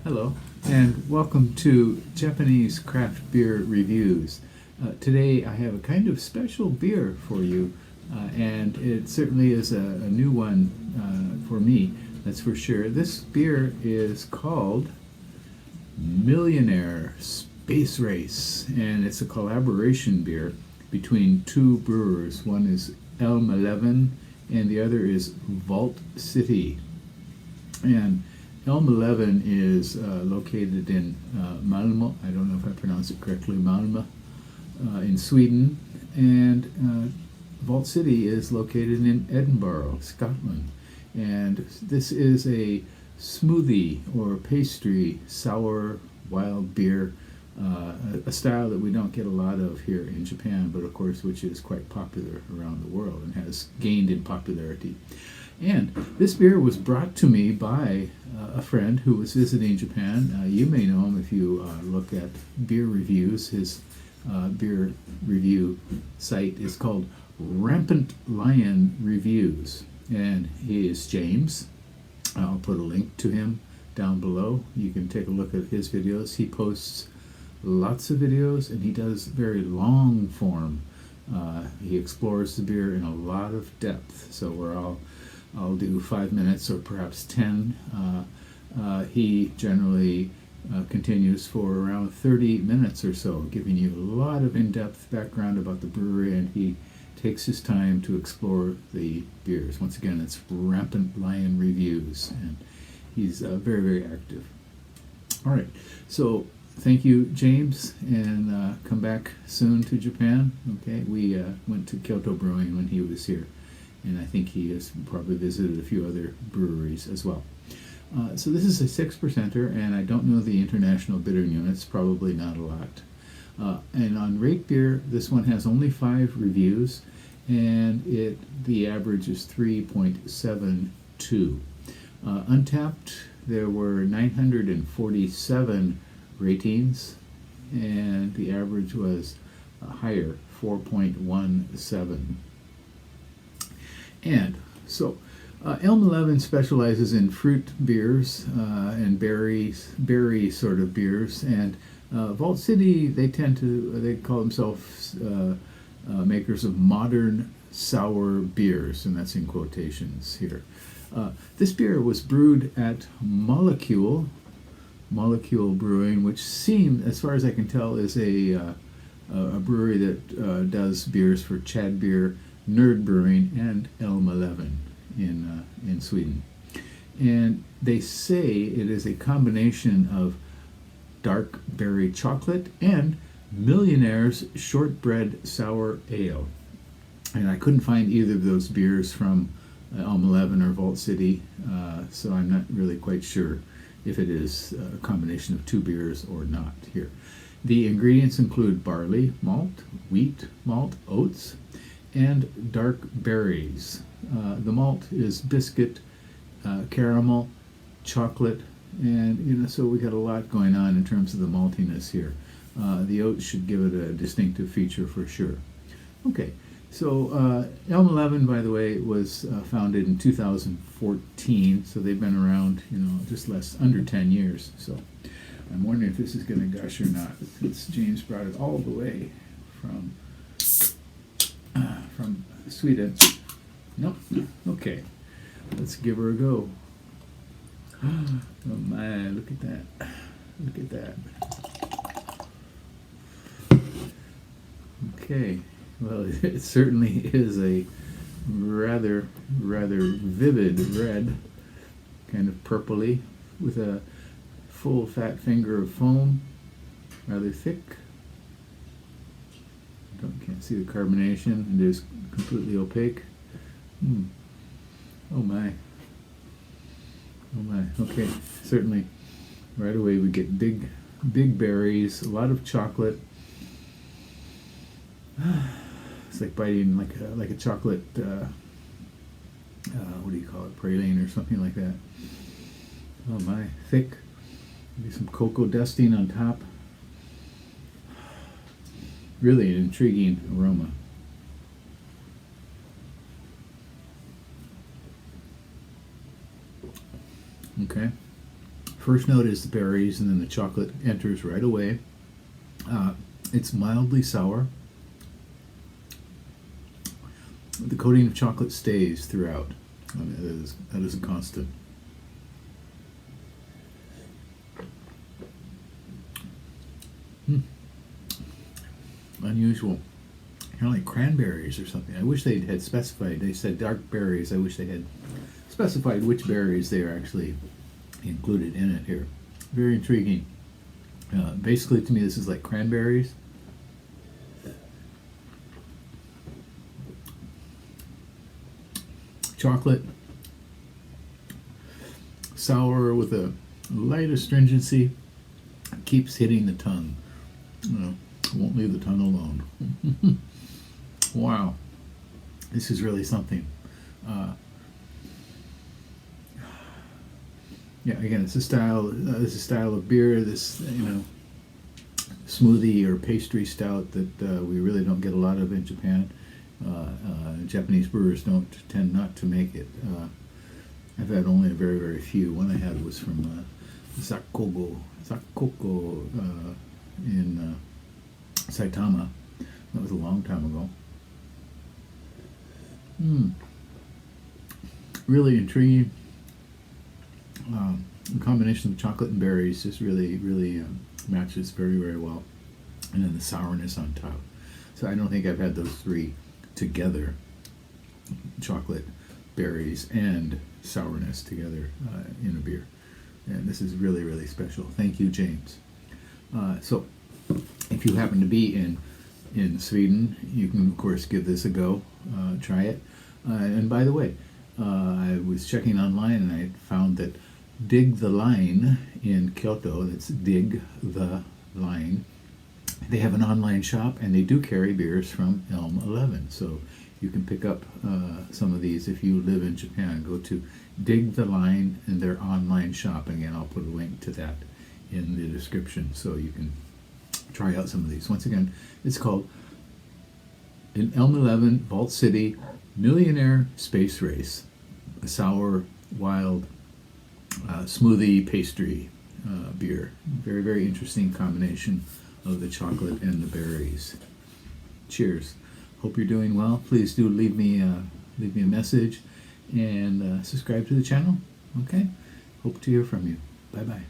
Hello, and welcome to Japanese Craft Beer Reviews. Today I have a kind of special beer for you, and it certainly is a new one for me, that's for sure. This beer is called Millionaire Space Race, and it's a collaboration beer between two brewers. One is Elmeleven, and the other is Vault City. And Elmeleven is located in Malmö. I don't know if I pronounce it correctly, Malmö, in Sweden. And Vault City is located in Edinburgh, Scotland. And this is a smoothie or pastry sour wild beer, a style that we don't get a lot of here in Japan, but of course which is quite popular around the world and has gained in popularity. And this beer was brought to me by a friend who was visiting Japan. You may know him if you look at beer reviews. His beer review site is called Rampant Lion Reviews. And he is James. I'll put a link to him down below. You can take a look at his videos. He posts lots of videos and he does very long form. He explores the beer in a lot of depth. So I'll do 5 minutes or perhaps 10. He generally continues for around 30 minutes or so, giving you a lot of in-depth background about the brewery, and he takes his time to explore the beers. Once again, it's Rampant Lion Reviews, and he's very, very active. All right, so thank you, James, and come back soon to Japan. Okay, we went to Kyoto Brewing when he was here, and I think he has probably visited a few other breweries as well. So this is a 6%er, and I don't know the international bitter units, probably not a lot. And on Rate Beer, this one has only 5 reviews, and the average is 3.72. Untapped, there were 947 ratings, and the average was higher, 4.17. And so Elmeleven specializes in fruit beers and berry sort of beers, and Vault City, they call themselves makers of modern sour beers, and that's in quotations here. This beer was brewed at Molecule Brewing, which seemed, as far as I can tell, is a brewery that does beers for Chad Beer, Nerd Brewing, and Elmeleven in Sweden. And they say it is a combination of dark berry chocolate and Millionaire's shortbread sour ale. And I couldn't find either of those beers from Elmeleven or Vault City, so I'm not really quite sure if it is a combination of two beers or not here. The ingredients include barley malt, wheat malt, oats, and dark berries. The malt is biscuit, caramel, chocolate, and so we got a lot going on in terms of the maltiness here. The oats should give it a distinctive feature for sure. Okay, so Elmeleven, by the way, was founded in 2014, so they've been around, just under 10 years. So I'm wondering if this is going to gush or not, since James brought it all the way from Sweden. Nope. Okay, let's give her a go. Oh my, look at that. Look at that. Okay, well, it certainly is a rather vivid red, kind of purpley, with a full fat finger of foam, rather thick. Can't see the carbonation, and it is completely opaque. Oh my. Oh my. Okay, certainly right away we get big berries, a lot of chocolate. It's like biting like a chocolate what do you call it, praline or something like that. Oh my, thick. Maybe some cocoa dusting on top. Really an intriguing aroma. Okay. First note is the berries, and then the chocolate enters right away. It's mildly sour. The coating of chocolate stays throughout. I mean, that is a constant. Unusual. Kind of like cranberries or something. I wish they had specified. They said dark berries. I wish they had specified which berries they are actually included in it here. Very intriguing. Basically, to me, this is like cranberries. Chocolate. Sour with a light astringency. Keeps hitting the tongue. Won't leave the tongue alone. Wow. This is really something. Yeah, again, it's a style. This is a style of beer. This, smoothie or pastry stout that we really don't get a lot of in Japan. Japanese brewers don't tend not to make it. I've had only a very, very few. One I had was from Zakoko in Saitama. That was a long time ago. Really intriguing. The combination of chocolate and berries just really, really matches very, very well. And then the sourness on top. So I don't think I've had those three together. Chocolate, berries, and sourness together in a beer. And this is really, really special. Thank you, James. So if you happen to be in Sweden, you can, of course, give this a go. Try it. And by the way, I was checking online and I found that Dig the Line in Kyoto, that's Dig the Line, they have an online shop and they do carry beers from Elmeleven. So you can pick up some of these if you live in Japan. Go to Dig the Line and their online shop. Again, I'll put a link to that in the description so you can try out some of these. Once again, it's called an Elmeleven Vault City Millionaire Space Race, a sour, wild smoothie pastry beer. Very, very interesting combination of the chocolate and the berries. Cheers. Hope you're doing well. Please do leave me a message and subscribe to the channel. Okay? Hope to hear from you. Bye-bye.